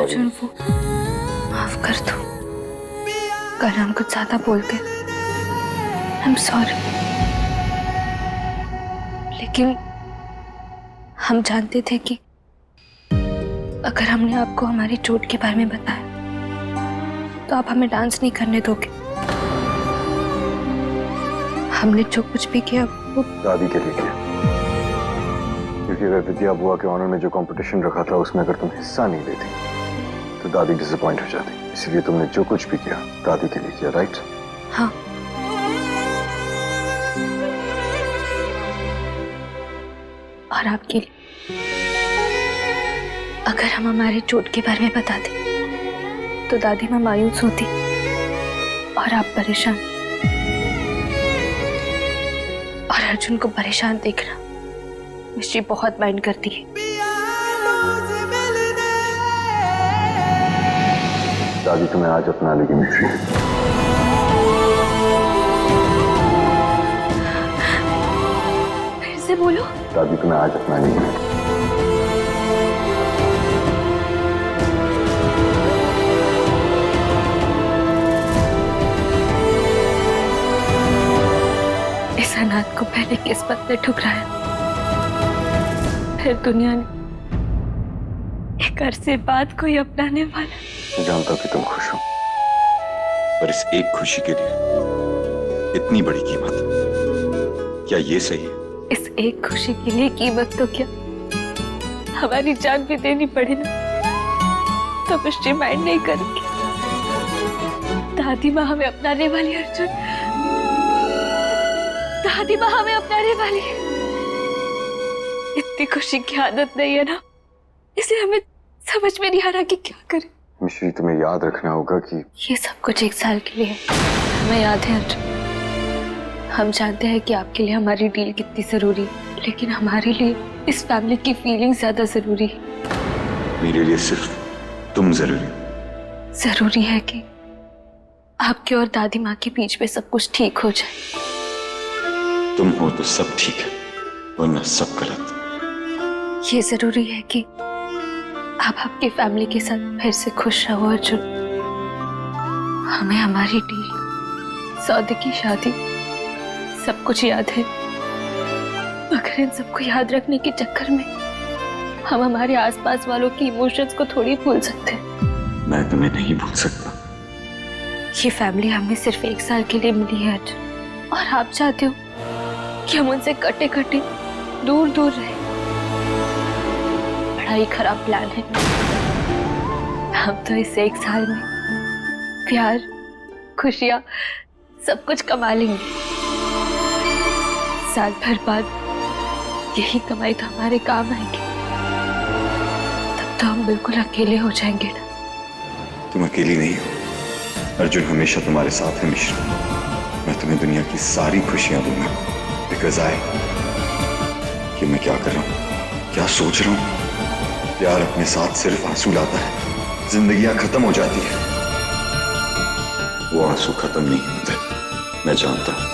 अर्जुन, वो माफ कर दो, कल हम कुछ ज्यादा बोल गए। आई एम सॉरी, लेकिन हम जानते थे कि अगर हमने आपको हमारी चोट के बारे में बताया तो आप हमें डांस नहीं करने दोगे। हमने जो कुछ भी किया वो दादी के लिए किया, क्योंकि अगर विद्या बुआ के ऑनर में जो कंपटीशन रखा था उसमें अगर तुम हिस्सा नहीं लेती तो दादी डिसअपॉइंट हो जाती। इसलिए तुमने जो कुछ भी किया दादी के लिए किया, राइट? हाँ, और आपके लिए। अगर हम हमारे चोट के बारे में बताते तो दादी माँ मायूस होती और आप परेशान। और अर्जुन को परेशान देखना मिश्री बहुत माइंड करती है। दादी तुम्हें आज अपना लेगी मिश्री। फिर से बोलो। दादी तुम्हें आज अपना लेगी। इस अनाथ को पहले किस्मत ने ठुकराया, फिर दुनिया ने एक अरसे बाद कोई अपनाने वाला। मैं जानता हूं कि तुम खुश हो, पर इस एक खुशी के लिए इतनी बड़ी कीमत, क्या ये सही है? इस एक खुशी के लिए कीमत तो क्या, हमारी जान भी देनी पड़े ना, तो मिश्री माइंड नहीं करेंगे। दादी माँ हमें अपनाने वाली है अर्जुन, दादी माँ हमें अपनाने वाली है। इतनी खुशी की आदत नहीं है ना, इसलिए हमें समझ में नहीं आ रहा कि क्या करें। मिश्री तुम्हें याद रखना होगा कि ये सब कुछ एक साल के लिए है। हमें याद है अर्जुन, हम जानते हैं कि आपके लिए हमारी डील कितनी जरूरी है, लेकिन हमारे लिए इस फैमिली की फीलिंग ज्यादा जरूरी है। मेरे लिए सिर्फ तुम जरूरी हो। जरूरी है कि आपके और दादी माँ के बीच में सब कुछ ठीक हो जाए। तुम हो तो सब ठीक है, वरना सब गलत। ये जरूरी है कि आप आपकी फैमिली के साथ फिर से खुश रहो अर्जुन। हमें हमारी डील, सौदे की शादी, सब कुछ याद है, मगर इन सबको याद रखने के चक्कर में हम हमारे आसपास वालों की इमोशंस को थोड़ी भूल सकते हैं। मैं तुम्हें नहीं भूल सकता। ये फैमिली हमें सिर्फ एक साल के लिए मिली है अर्जुन, और आप चाहते हो कि हम उनसे कटे कटे दूर दूर रहे। बड़ा ही खराब प्लान है। हम तो इस एक साल में प्यार, खुशियां, सब कुछ कमा लेंगे। साल भर बाद यही कमाई तो हमारे काम आएगी। तब तो हम बिल्कुल अकेले हो जाएंगे ना। तुम अकेली नहीं हो, अर्जुन हमेशा तुम्हारे साथ है मिश्री। मैं तुम्हें दुनिया की सारी खुशियां दूंगा, बिकॉज कि मैं क्या कर रहा हूं, क्या सोच रहा हूं। प्यार अपने साथ सिर्फ आंसू लाता है, जिंदगियां खत्म हो जाती है। वो आंसू खत्म नहीं होते, मैं जानता हूं।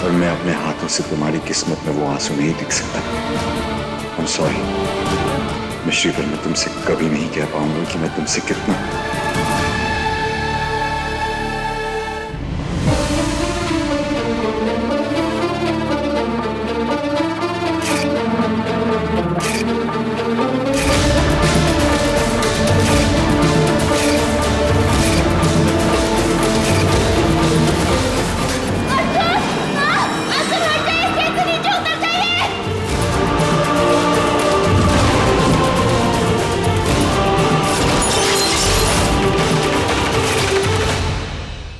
और मैं अपने हाथों से तुम्हारी किस्मत में वो आंसू नहीं दिख सकता। I'm sorry मिश्री, पर मैं तुमसे कभी नहीं कह पाऊंगा कि मैं तुमसे कितना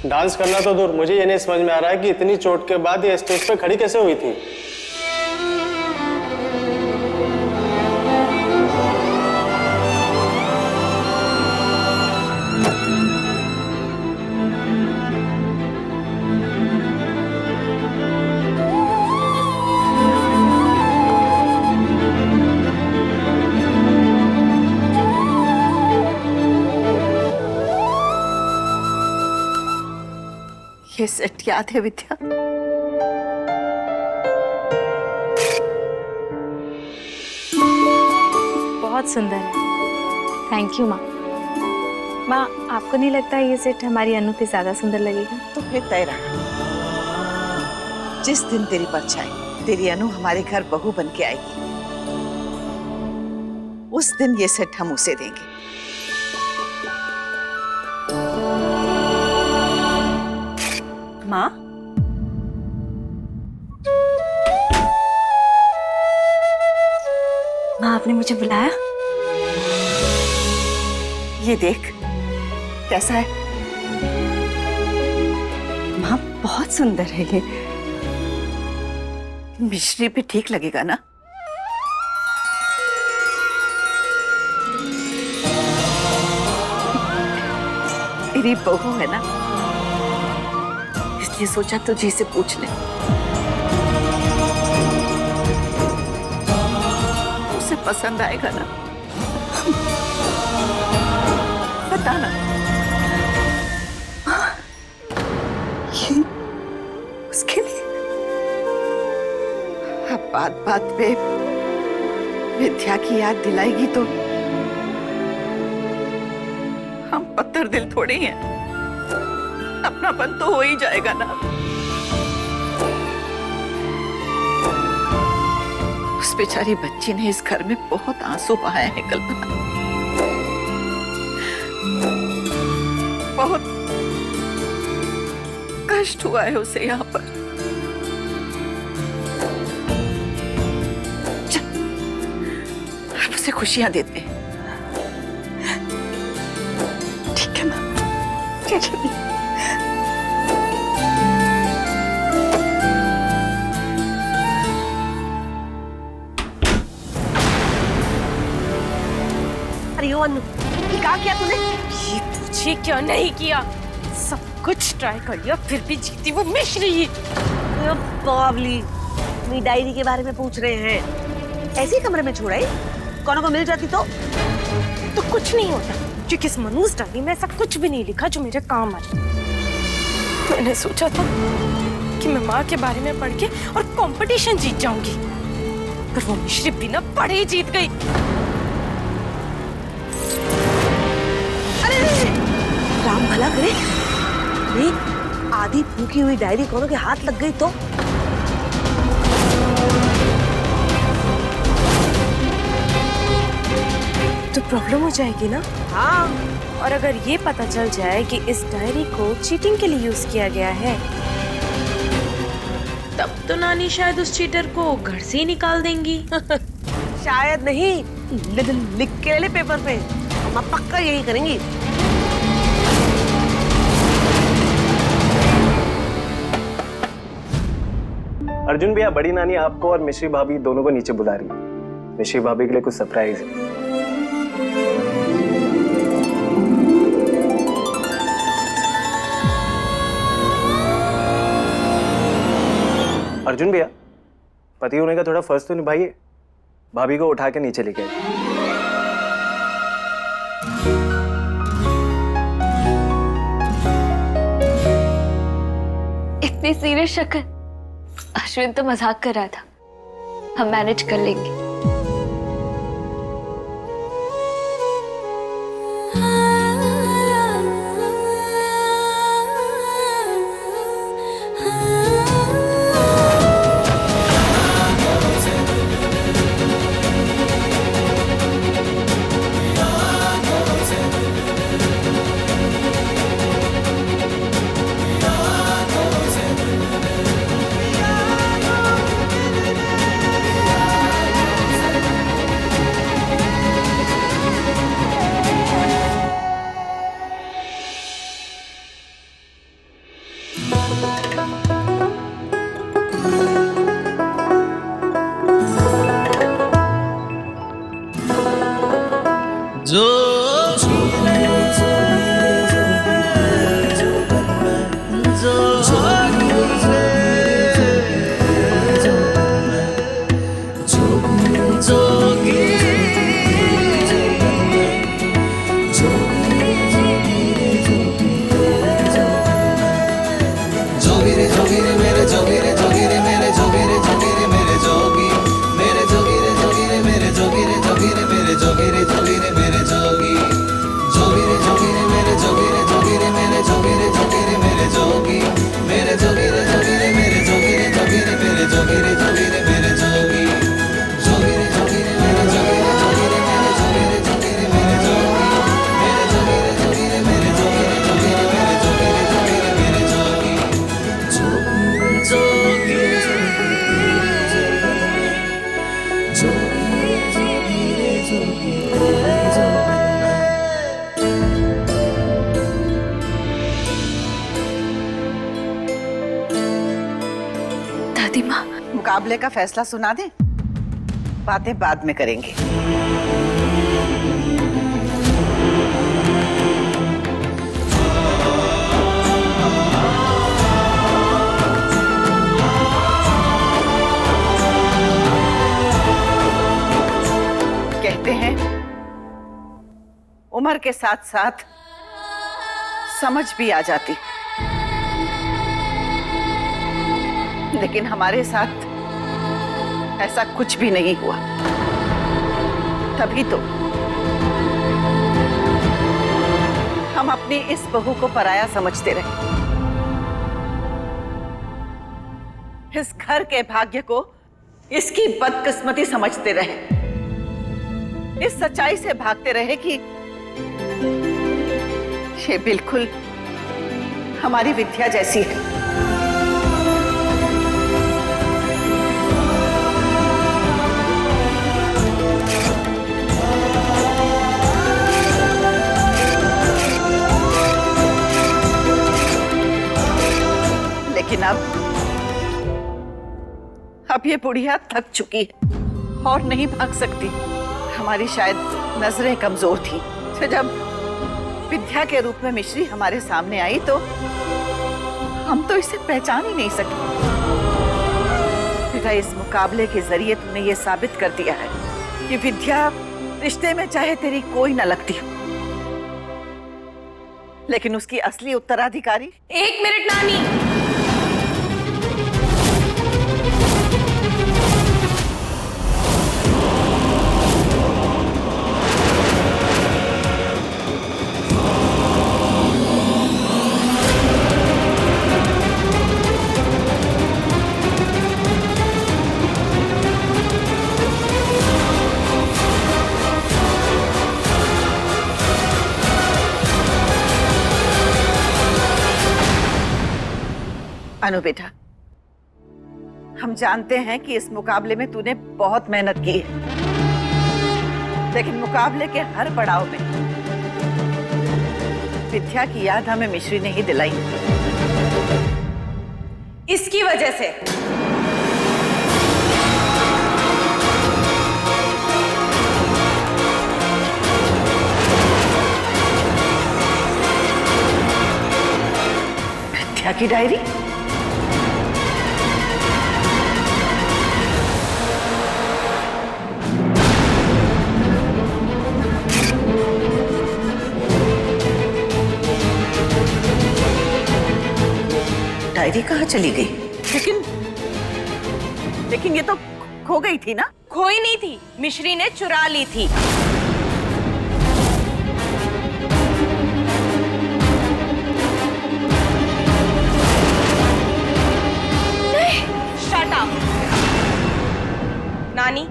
डांस करना तो दूर, मुझे ये नहीं समझ में आ रहा है कि इतनी चोट के बाद ये स्टेज पे खड़ी कैसे हुई थी। ये सेट याद है विद्या? बहुत सुंदर है। थैंक यू माँ। माँ, आपको नहीं लगता ये सेट हमारी अनु पे ज्यादा सुंदर लगेगा? तो फिर तय रहा, जिस दिन तेरी परछाई तेरी अनु हमारे घर बहू बन के आएगी, उस दिन ये सेट हम उसे देंगे। माँ, माँ आपने मुझे बुलाया? ये देख कैसा है। माँ बहुत सुंदर है ये। मिश्री पे ठीक लगेगा ना? तेरी बहू है ना, इसलिए सोचा तुझे से पूछ ले। उसे पसंद आएगा ना? बताना। ये उसके लिए? अब बात बात पे विद्या की याद दिलाएगी तो हम पत्थर दिल थोड़े ही हैं, अपनापन तो हो ही जाएगा ना। उस बेचारी बच्ची ने इस घर में बहुत आंसू बहाए हैं कल्पना, बहुत कष्ट हुआ है उसे यहाँ पर। चल, अब उसे खुशियां देते हैं। ठीक है ना? चल। क्या किया तूने? ये तुझे क्या नहीं किया? सब कुछ ट्राई कर लिया फिर भी जीती वो मिश्री। बावली, मेरी डायरी के बारे में पूछ रहे हैं। ऐसे ही कमरे में छोड़ा है, कौन को मिल जाती तो कुछ नहीं होता, क्योंकि इस मनूस डायरी में ऐसा कुछ भी नहीं लिखा जो मेरे काम आ जाए। मैंने सोचा था कि मैं माँ के बारे में पढ़ के और कंपटीशन जीत जाऊंगी, पर वो मिश्री बिना पढ़े ही जीत गई। राम भला करे, नहीं आधी फूकी हुई डायरी कोनो के हाथ लग गई तो? प्रॉब्लम हो जाएगी ना? हाँ। और अगर ये पता चल जाए कि इस डायरी को चीटिंग के लिए यूज किया गया है, तब तो नानी शायद उस चीटर को घर से ही निकाल देंगी। शायद नहीं, लिख के ले पेपर पे, हम पक्का यही करेंगी। अर्जुन भैया, बड़ी नानी आपको और मिश्री भाभी दोनों को नीचे बुला रही है। मिश्री भाभी के लिए कुछ सरप्राइज है। अर्जुन भैया, पति होने का थोड़ा फर्ज तो निभाइए। भाभी को उठा के नीचे लेके आइए। इतनी सीरियस शक्ल। अश्विन तो मजाक कर रहा था, हम मैनेज कर लेंगे। जोगी मुकाबले का फैसला सुना दें? बातें बाद में करेंगे। कहते हैं उम्र के साथ साथ समझ भी आ जाती, लेकिन हमारे साथ ऐसा कुछ भी नहीं हुआ। तभी तो हम अपनी इस बहू को पराया समझते रहे। इस घर के भाग्य को इसकी बदकिस्मती समझते रहे। इस सच्चाई से भागते रहे कि ये बिल्कुल हमारी विद्या जैसी है। लेकिन अब ये बुढ़िया थक चुकी है और नहीं भाग सकती। हमारी शायद नजरें कमजोर थी, तो जब विद्या के रूप में मिश्री हमारे सामने आई तो हम तो इसे पहचान ही नहीं सके। बेटा, इस मुकाबले के जरिए तुमने ये साबित कर दिया है कि विद्या रिश्ते में चाहे तेरी कोई न लगती हो, लेकिन उसकी असली उत्तराधिकारी। एक मिनट नानी, अनु बेटा, हम जानते हैं कि इस मुकाबले में तूने बहुत मेहनत की है, लेकिन मुकाबले के हर पड़ाव में विद्या की याद हमें मिश्री ने ही दिलाई। इसकी वजह से विद्या की डायरी। डायरी कहाँ चली गई? लेकिन ये तो खो गई थी ना? खोई नहीं थी, मिश्री ने चुरा ली थी। Shut up. नानी,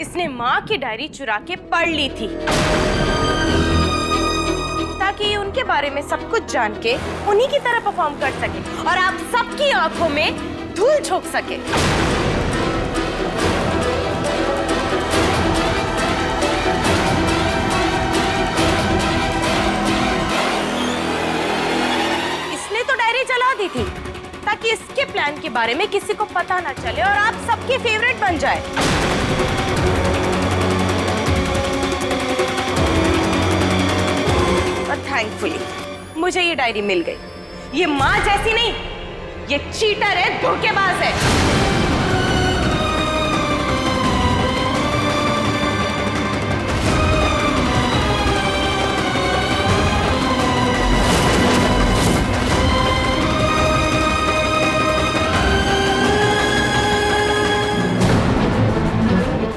इसने माँ की डायरी चुरा के पढ़ ली थी ताकि उनके बारे में सब कुछ जान के उन्हीं की तरह परफॉर्म कर सके और आप सबकी आंखों में धूल झोंक सके। इसने तो डायरी जला दी थी ताकि इसके प्लान के बारे में किसी को पता ना चले और आप सबके फेवरेट बन जाए। और थैंकफुली मुझे ये डायरी मिल गई। ये माँ जैसी नहीं, ये चीटर है, धोखेबाज है।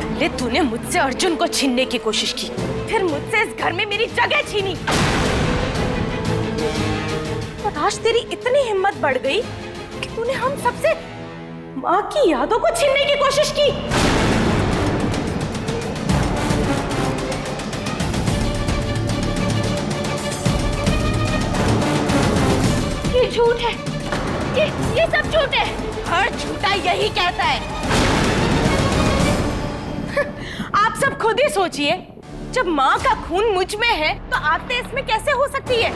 पहले तूने मुझसे अर्जुन को छीनने की कोशिश की, फिर मुझसे इस घर में मेरी जगह छीनी, और आज तेरी इतनी हिम्मत बढ़ गई कि तूने हम सबसे माँ की यादों को छीनने की कोशिश की। ये झूठ है, ये सब झूठ है। हर झूठा यही कहता है। आप सब खुद ही सोचिए, जब माँ का खून मुझ में है तो आते इसमें कैसे हो सकती है?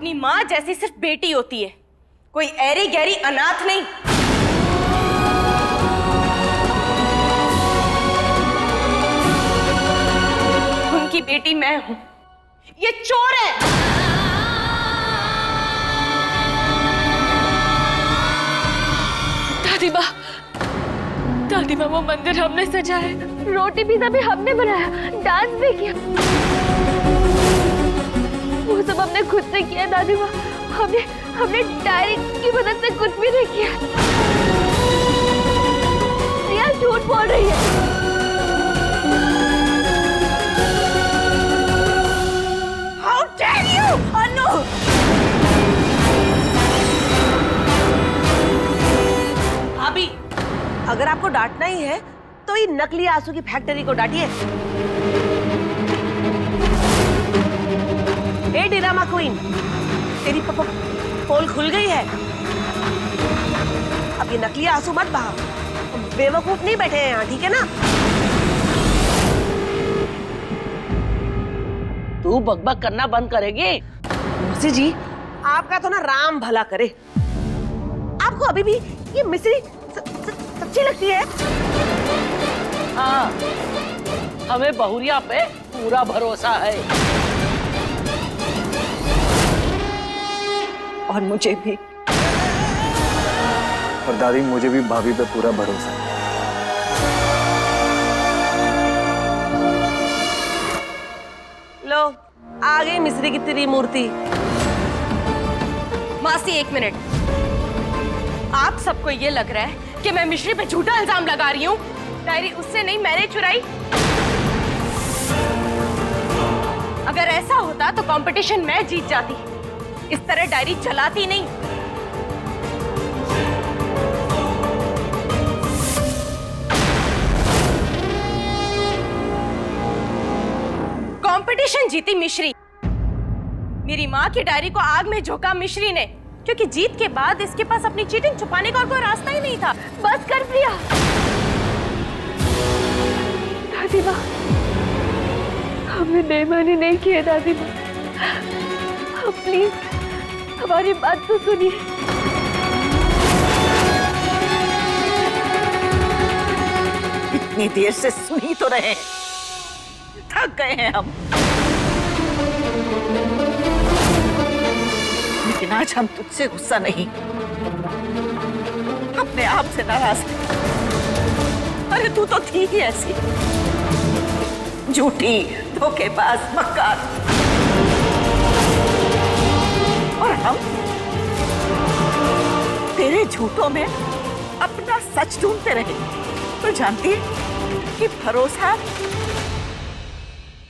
अपनी माँ जैसी सिर्फ बेटी होती है, कोई ऐरी गहरी अनाथ नहीं। उनकी बेटी मैं हूं, ये चोर है। दादी माँ वो मंदिर हमने सजाया, रोटी पिज़्ज़ा भी हमने बनाया, डांस भी किया, वो सब हमने खुद से किया दादी माँ। हमने डायरी की मदद से कुछ भी नहीं किया। रिया झूठ बोल रही है। How dare you, अनु! भाभी, अगर आपको डांटना ही है तो ये नकली आंसू की फैक्ट्री को डांटिए। ए ड्रामा क्वीन, तेरी पोल खुल गई है। अब ये नकली आंसू मत बहाओ, बेवकूफ नहीं बैठे हैं यहाँ, ठीक है ना? तू बकबक करना बंद करेगी? मौसी जी, आपका तो ना राम भला करे। आपको अभी भी ये मिश्री सच्ची लगती है? हाँ, हमें बहुरिया पे पूरा भरोसा है। और मुझे भी। और दादी, मुझे भी भाभी पे पूरा भरोसा है। लो, आ गई मिश्री की तेरी मूर्ति। मासी एक मिनट, आप सबको ये लग रहा है कि मैं मिश्री पे झूठा इल्जाम लगा रही हूँ? डायरी उससे नहीं, मैंने चुराई। अगर ऐसा होता तो कंपटीशन मैं जीत जाती, इस तरह डायरी चलाती नहीं। कंपटीशन जीती मिश्री। मेरी माँ की डायरी को आग में झोंका मिश्री ने, क्योंकि जीत के बाद इसके पास अपनी चीटिंग छुपाने का और कोई रास्ता ही नहीं था। बस कर दिया दादी माँ, हमने बेईमानी नहीं की है दादी माँ। आप प्लीज हमारी बात तो सुनिए। इतनी देर से सुनी तो रहे, थक गए हैं हम। लेकिन आज हम तुझसे गुस्सा नहीं, अपने आप से नाराज हैं। अरे तू तो थी ही ऐसी, झूठी, धोखेबाज, मक्कार। और हम तेरे झूठों में अपना सच ढूंढते रहे। तो जानती है कि भरोसा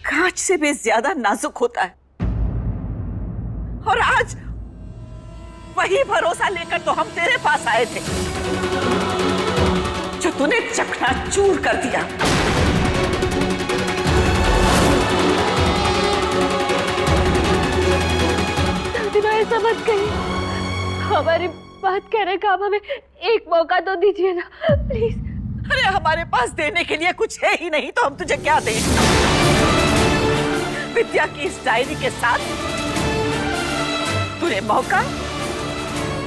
कांच से भी ज्यादा नाजुक होता है। और आज वही भरोसा लेकर तो हम तेरे पास आए थे, जो तूने चकनाचूर कर दिया। दादी माँ ऐसा मत कहिए, हमारी बात कहने का आप हमें एक मौका तो दीजिए ना प्लीज। अरे हमारे पास देने के लिए कुछ है ही नहीं, तो हम तुझे क्या दें? विद्या की इस डायरी के साथ तूने मौका,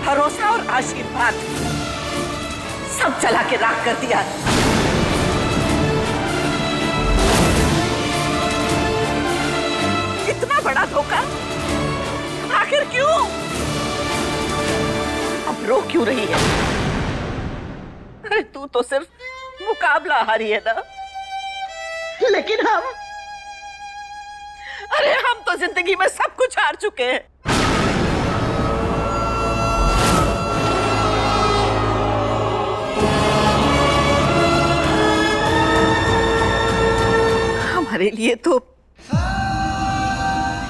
भरोसा और आशीर्वाद सब जला के राख कर दिया। इतना बड़ा धोखा आखिर क्यों? अब रो क्यों रही है? अरे तू तो सिर्फ मुकाबला हारी है ना, लेकिन हम तो जिंदगी में सब कुछ हार चुके हैं। हमारे लिए तो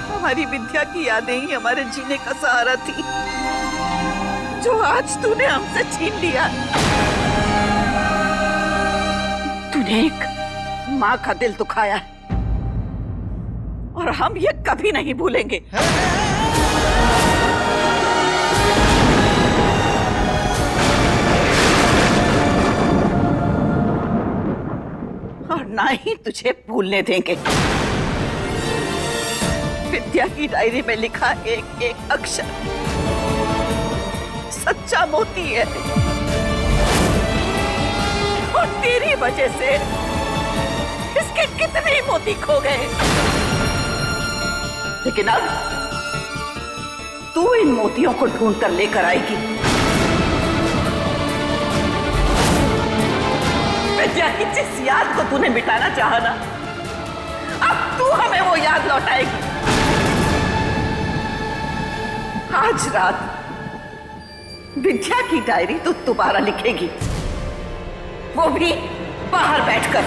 हमारी विद्या की यादें ही हमारे जीने का सहारा थी, जो आज तूने हमसे छीन लिया। तूने एक माँ का दिल दुखाया है, और हम ये कभी नहीं भूलेंगे। और ना ही तुझे भूलने देंगे। विद्या की डायरी में लिखा एक एक अक्षर सच्चा मोती है, और तेरी वजह से इसके कितने मोती खो गए। लेकिन अब तू इन मोतियों को ढूंढ कर लेकर आएगी। विद्या की जिस याद को तूने मिटाना चाहा ना, अब तू हमें वो याद लौटाएगी। आज रात विद्या की डायरी तू दोबारा लिखेगी, वो भी बाहर बैठकर।